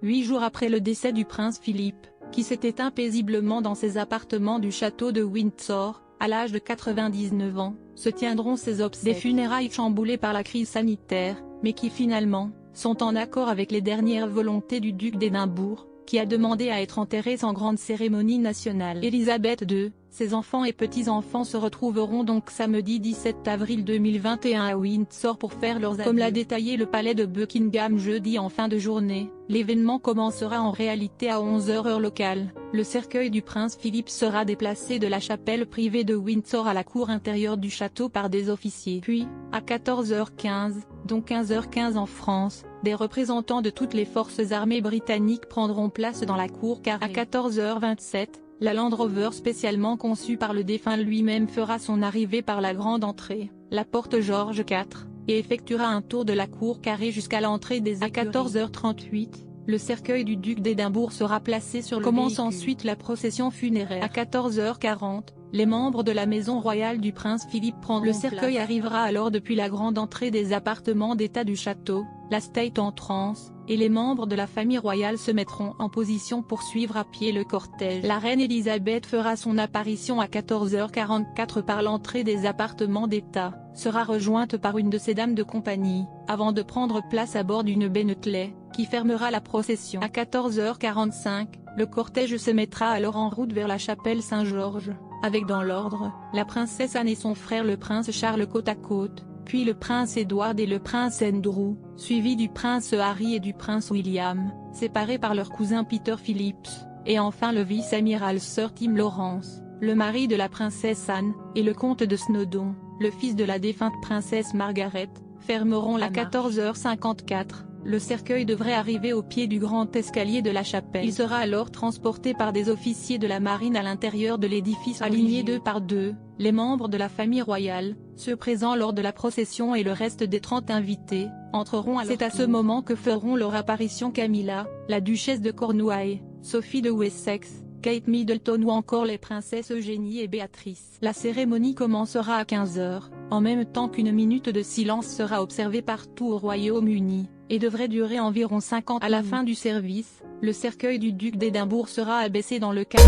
8 jours après le décès du prince Philippe, qui s'est éteint paisiblement dans ses appartements du château de Windsor, à l'âge de 99 ans, se tiendront ses obsèques. Des funérailles chamboulées par la crise sanitaire, mais qui finalement, sont en accord avec les dernières volontés du duc d'Édimbourg, qui a demandé à être enterré sans grande cérémonie nationale. Élisabeth II, ses enfants et petits-enfants se retrouveront donc samedi 17 avril 2021 à Windsor pour faire leurs adieux. Comme l'a détaillé le palais de Buckingham jeudi en fin de journée, l'événement commencera en réalité à 11 h heure locale. Le cercueil du prince Philippe sera déplacé de la chapelle privée de Windsor à la cour intérieure du château par des officiers. Puis, à 14 h 15, donc 15 h 15 en France, des représentants de toutes les forces armées britanniques prendront place dans la cour carrée. À 14 h 27, la Land Rover spécialement conçue par le défunt lui-même fera son arrivée par la grande entrée, la porte George IV, et effectuera un tour de la cour carrée jusqu'à l'entrée des écuries. À 14 h 38, le cercueil du duc d'Édimbourg sera placé sur le véhicule. Commence ensuite la procession funéraire. À 14 h 40, les membres de la maison royale du prince Philippe prendront place. Le cercueil arrivera alors depuis la grande entrée des appartements d'état du château, la State Entrance, et les membres de la famille royale se mettront en position pour suivre à pied le cortège. La reine Elisabeth fera son apparition à 14 h 44 par l'entrée des appartements d'état, sera rejointe par une de ses dames de compagnie, avant de prendre place à bord d'une Bentley, qui fermera la procession. À 14 h 45, le cortège se mettra alors en route vers la chapelle Saint-Georges, avec dans l'ordre, la princesse Anne et son frère le prince Charles côte à côte, puis le prince Edward et le prince Andrew, suivis du prince Harry et du prince William, séparés par leur cousin Peter Phillips, et enfin le vice-amiral Sir Tim Lawrence, le mari de la princesse Anne, et le comte de Snowdon, le fils de la défunte princesse Margaret, fermeront la. À 14 h 54. Le cercueil devrait arriver au pied du grand escalier de la chapelle. Il sera alors transporté par des officiers de la marine à l'intérieur de l'édifice alignés 2 par 2, les membres de la famille royale, ceux présents lors de la procession et le reste des 30 invités, entreront à leur tour. C'est à ce moment que feront leur apparition Camilla, la duchesse de Cornouailles, Sophie de Wessex, Kate Middleton ou encore les princesses Eugénie et Béatrice. La cérémonie commencera à 15 h, en même temps qu'une minute de silence sera observée partout au Royaume-Uni, et devrait durer environ 50 minutes. À la fin du service, le cercueil du duc d'Édimbourg sera abaissé dans le cadre